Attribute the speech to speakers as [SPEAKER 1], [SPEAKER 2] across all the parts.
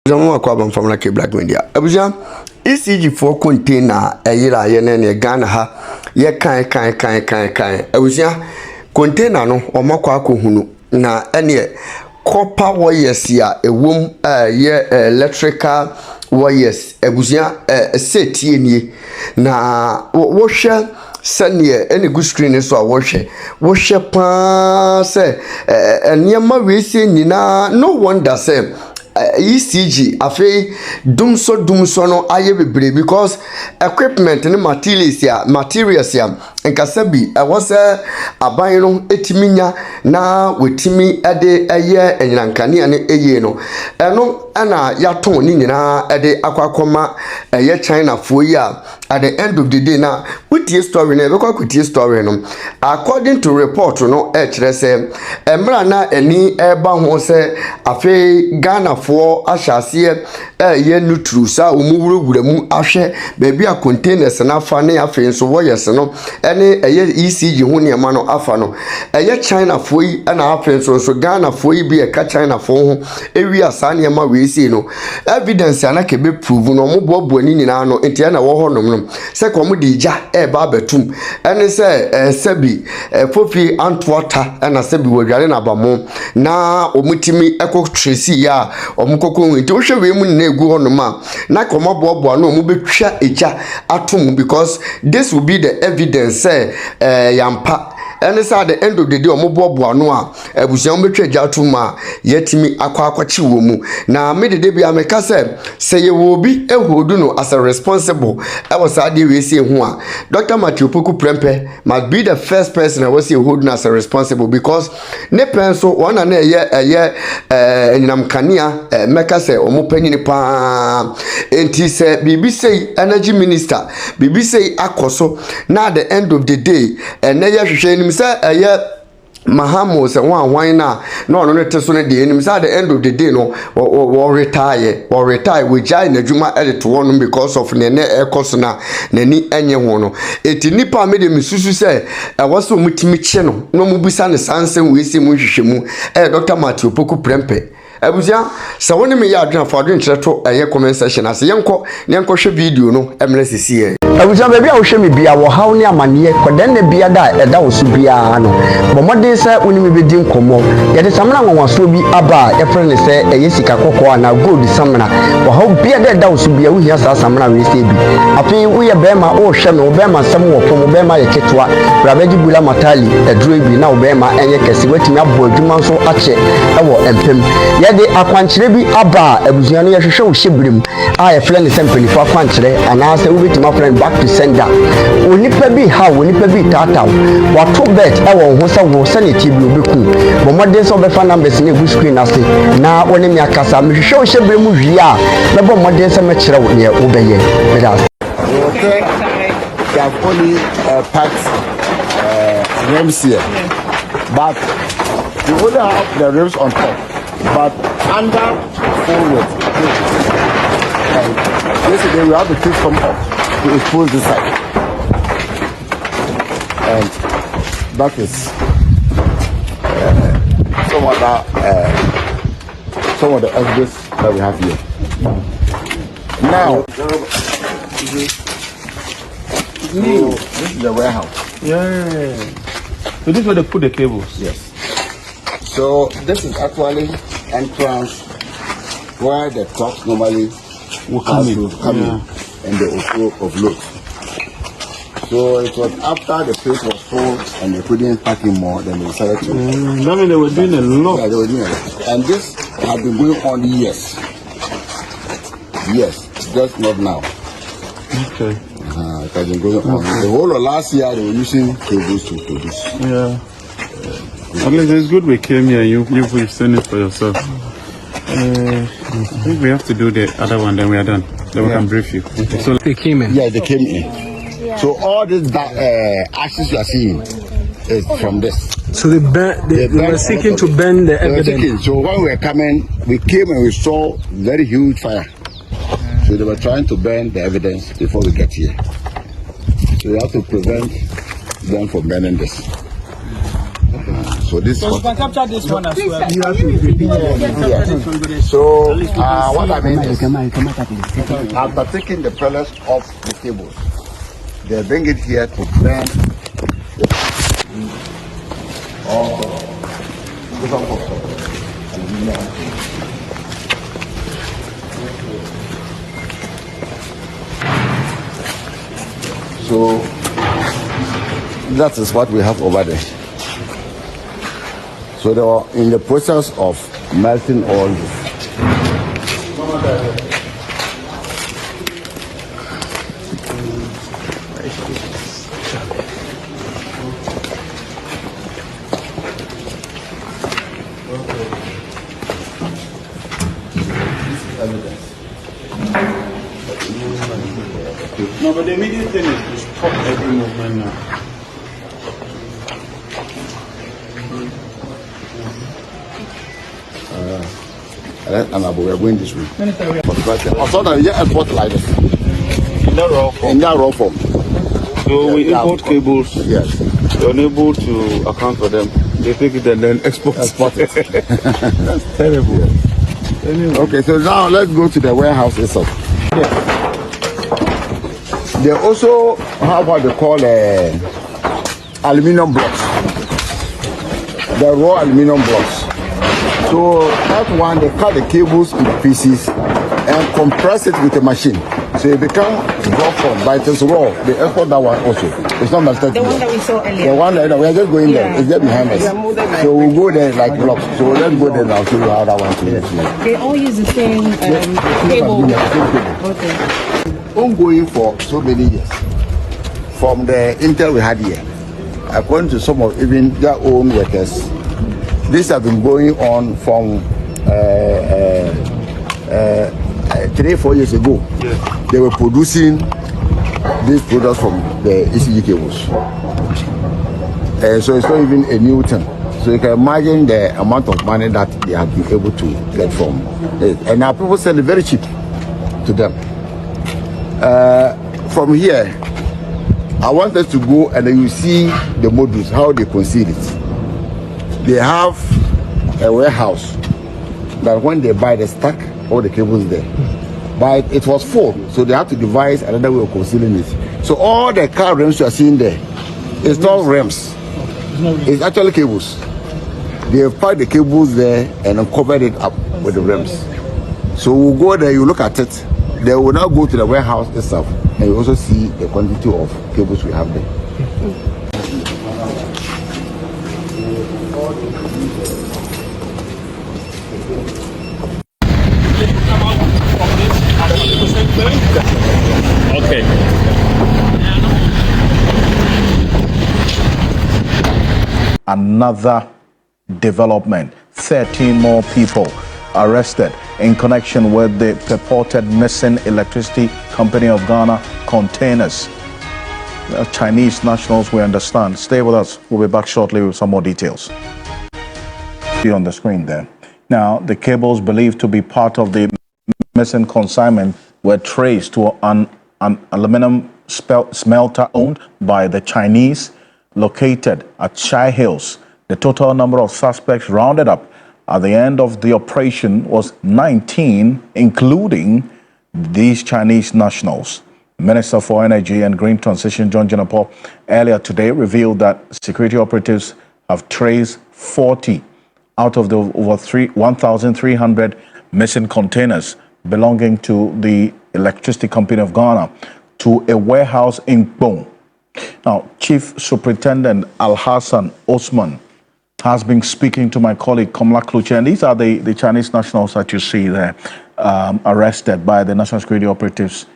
[SPEAKER 1] Jamu kwa ban famla ke Black Media. Abuja ECG for container ayira ye ne Ghana ha ye kan. Abuja container no omakwa akohunu na ene copper wires ya ewom ye electrical wires. Abuja setie nie na wo hwe sanye any good screen so a wo hwe pa se enema we se nyina no wonder say ECG afi dumso no aye bebre because equipment and materials ya nkasabi was aban no etiminya na wetimi ede eye enyankane ane eye no eno ana yaton ni nyina ede akwakoma eye China fo yi at the end of the day na wetie story na be kwakutie story no according to report no kire se emra na eni eba ho se afi Ghana fo ahyase ye nutru sa omuwurawura mu ahwe bebi a containers na afa ne afi nso wo yes no ene eye ECG ho ne ma no afa no eye China fo yi na afi nso Ghana fo yi bi ka China fo ho ewi asa ne ma we si no evidence ana ke be prove no mo bobo ani nyina no enti na wo ho no se ko mo de ja ba betum ene se sebi fofi antwater na sebi wadware na bamo na omutimi tracy ya omukoko nti wo hwe we mu na egu hono ma na komo bobo na omu betwa eja atom because this will be the evidence yampa and at the end of the day omobobo no a abusian betwa eja atom a yetimi akwachi wo mu na me de bia meka se ye wo bi ehodu no as a responsible I was ade we say ho a Dr. Opoku prempeh must be the first person I was say holding as a responsible because ne penso one na eye enyinam kanea meka se omopanyini pa enti se bibi say energy minister bibi say akoso na at the end of the day na ye hwehwe nim se eye Mahamo se wan na no teso ne de enim say at the end of the day no we retire we jai na djuma edit one because of ne ekoso na nani enye ho no eti nipa me de misusu se waso mutimi che no mu bisa ne sansem we si mu hwehwemu Dr. Opoku prempeh abusia se woni me ya adwan fa adwan kireto comment section ase yenko hwe video no emre sisi abusia bia wo hwe me bia wo haw ne amane kodan ne bia da eda wo su bia no bomode se woni me bedi nkomo ye de samna nwanwaso bi aba ye frene se sika kokko na gold samna wo haw bia da eda wo su bia wo hia sa samna we se bi afi wo ye bema wo hwe me wo bema sam wo pom bema ye ketwa brabeji bula matali eduro bi na wo bema enye kese watimi abo adwuma so ache ewo empem de akwankyere bi aba abusuan no yehwehwe wo hyebrim a ye frene sempeni fa akwankyere anase wo betima frene back to sender onipa bi ha onipa bi tata wato bet ewo ho se wo sanity bi obeku bomode so be fa numbers na egu screen ase na woni mi akasa mehwehwe wo hyebrim wi a na bomode se me kyere wo ne wo beye okay they have only packed rims here but you only have the rims on top but under forward. And yesterday we have the kids come up to expose this side. And that is some of the evidence that we have here. Now, this is the warehouse.
[SPEAKER 2] Yeah. So this is where they put the cables?
[SPEAKER 1] Yes. So this is actually entrance where the trucks normally
[SPEAKER 2] will come in
[SPEAKER 1] and the offload. So it was after the place was full and they couldn't pack in more, then they decided to.
[SPEAKER 2] That means they were doing a lot.
[SPEAKER 1] Yeah, they were doing a lot. And this has been going on years. Yes, just not now.
[SPEAKER 2] Okay.
[SPEAKER 1] It has been going on. The whole of last year they were using cables to produce.
[SPEAKER 2] Yeah. At least it's good we came here. You've seen it for yourself. I think we have to do the other one, then we are done. Then we can brief you. Okay. So
[SPEAKER 3] they came in.
[SPEAKER 1] Yeah, they came in. Yeah. So all this ashes you are seeing is from this.
[SPEAKER 3] So they were seeking to burn the evidence.
[SPEAKER 1] So when we were coming, we came and we saw very huge fire. So they were trying to burn the evidence before we get here. So we have to prevent them from burning this.
[SPEAKER 4] So this
[SPEAKER 3] So you can capture this one as well.
[SPEAKER 4] you have to repeat it. So what I mean is, after taking the pellets off the cables, they bring it here to burn all different parts of aluminum. So that is what we have over there. So they are in the process of melting all this.
[SPEAKER 2] No, but the immediate thing is to stop every movement now.
[SPEAKER 4] And we are going this way. I thought that you export like this.
[SPEAKER 2] In that raw form.
[SPEAKER 4] In that raw form.
[SPEAKER 2] So we import cables.
[SPEAKER 4] Yes.
[SPEAKER 2] They're unable to account for them. They take it and then export it. That's terrible.
[SPEAKER 4] Yes.
[SPEAKER 2] Anyway.
[SPEAKER 4] Okay, so now let's go to the warehouse itself.
[SPEAKER 2] Yes.
[SPEAKER 4] They also have what they call aluminum blocks. The raw aluminum blocks. So that one, they cut the cables into pieces and compress it with a machine. So it becomes raw form, but it is raw. They export that one also. It's not melted.
[SPEAKER 5] The one that we saw earlier.
[SPEAKER 4] The one that we are just going there. It's there behind us. So we'll go there like blocks. So let's go there now. Show you how that one to use.
[SPEAKER 5] They all use the same cable. Okay.
[SPEAKER 4] Ongoing for so many years. From the intel we had here, according to some of even their own workers, this has been going on from 3-4 years ago.
[SPEAKER 2] Yes.
[SPEAKER 4] They were producing these products from the ECG cables. So it's not even a new thing. So you can imagine the amount of money that they have been able to get from it. And now people sell it very cheap to them. From here, I want us to go and then you see the modules, how they conceal it. They have a warehouse that when they buy, they stack all the cables there. But it was full, so they had to devise another way of concealing it. So all the car rims you are seeing there, it's not rims. It's actually cables. They have packed the cables there and then covered it up with the rims. So we'll go there, you look at it. They will now go to the warehouse itself and you also see the quantity of cables we have there.
[SPEAKER 2] Okay.
[SPEAKER 6] Another development. 13 more people arrested in connection with the purported missing electricity company of Ghana containers. Chinese nationals, we understand. Stay with us. We'll be back shortly with some more details. See on the screen there. Now, the cables believed to be part of the missing consignment were traced to an aluminum smelter owned by the Chinese located at Shai Hills. The total number of suspects rounded up at the end of the operation was 19, including these Chinese nationals. Minister for Energy and Green Transition, John Jinapo, earlier today revealed that security operatives have traced 40 out of the over 1,300 missing containers belonging to the Electricity Company of Ghana to a warehouse in Gbon. Now, Chief Superintendent Al-Hassan Osman has been speaking to my colleague Komla Kluche, and these are the Chinese nationals that you see there, arrested by the National Security Operatives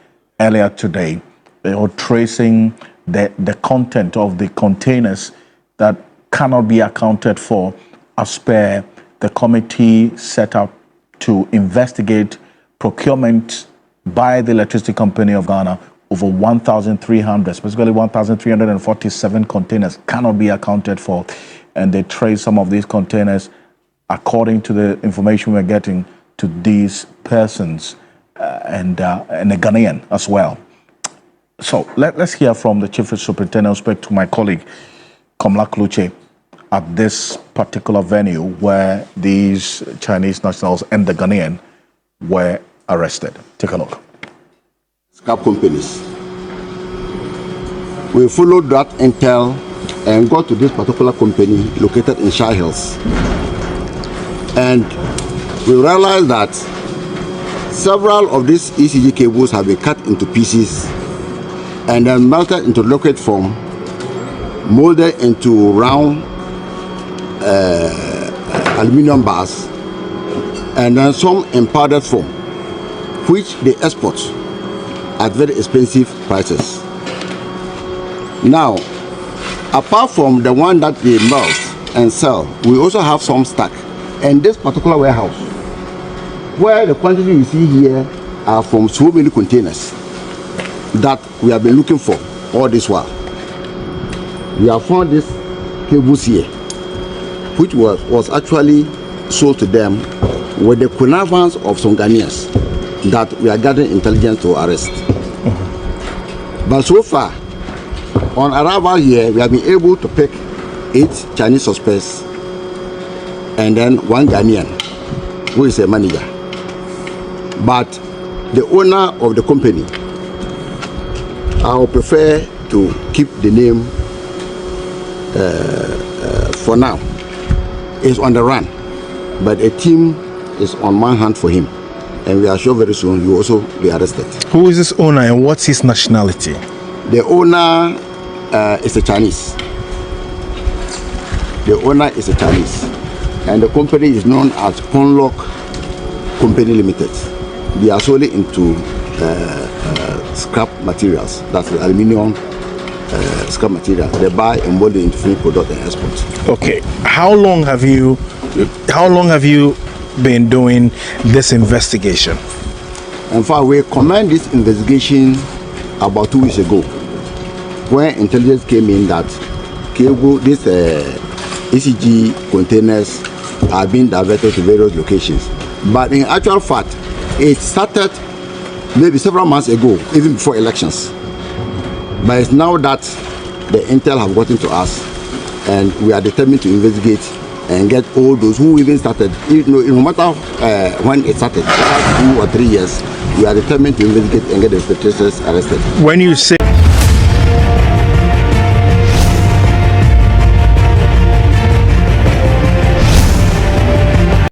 [SPEAKER 6] earlier today. They were tracing the content of the containers that cannot be accounted for as per the committee set up to investigate procurement by the Electricity Company of Ghana. Over 1,300, specifically 1,347 containers cannot be accounted for. And they trace some of these containers, according to the information we're getting, to these persons and a Ghanaian as well. So let's hear from the Chief Superintendent. I spoke to my colleague, Komla Kluche, at this particular venue where these Chinese nationals and the Ghanaian were arrested. Take a look.
[SPEAKER 4] Scrap companies. We followed that intel and got to this particular company located in Shire Hills. And we realized that several of these ECG cables have been cut into pieces and then melted into liquid form, molded into round aluminum bars, and then some in powdered form, which they export at very expensive prices. Now, apart from the one that they melt and sell, we also have some stock in this particular warehouse, where the quantity you see here are from so many containers that we have been looking for all this while. We have found these cables here, which was actually sold to them with the connivance of some Ghanaians that we are gathering intelligence to arrest. But so far, on arrival here, we have been able to pick 8 Chinese suspects and then 1 Ghanaian, who is a manager. But the owner of the company, I would prefer to keep the name for now. Is on the run, but a team is on one hand for him, and we are sure very soon he will also be arrested.
[SPEAKER 6] Who is this owner and what's his nationality?
[SPEAKER 4] The owner is a Chinese. The owner is a Chinese, and the company is known as Conlock Company Limited. They are solely into scrap materials, that's the aluminium scrap material. They buy and mold it into finished product and export.
[SPEAKER 6] Okay, how long have you been doing this investigation?
[SPEAKER 4] In fact, we commenced this investigation about 2 weeks ago, when intelligence came in that cable, these ECG containers are being diverted to various locations. But in actual fact, it started maybe several months ago, even before elections. But it's now that the intel have gotten to us, and we are determined to investigate and get all those who even started. No matter when it started, 2 or 3 years, we are determined to investigate and get the perpetrators arrested.
[SPEAKER 6] When you say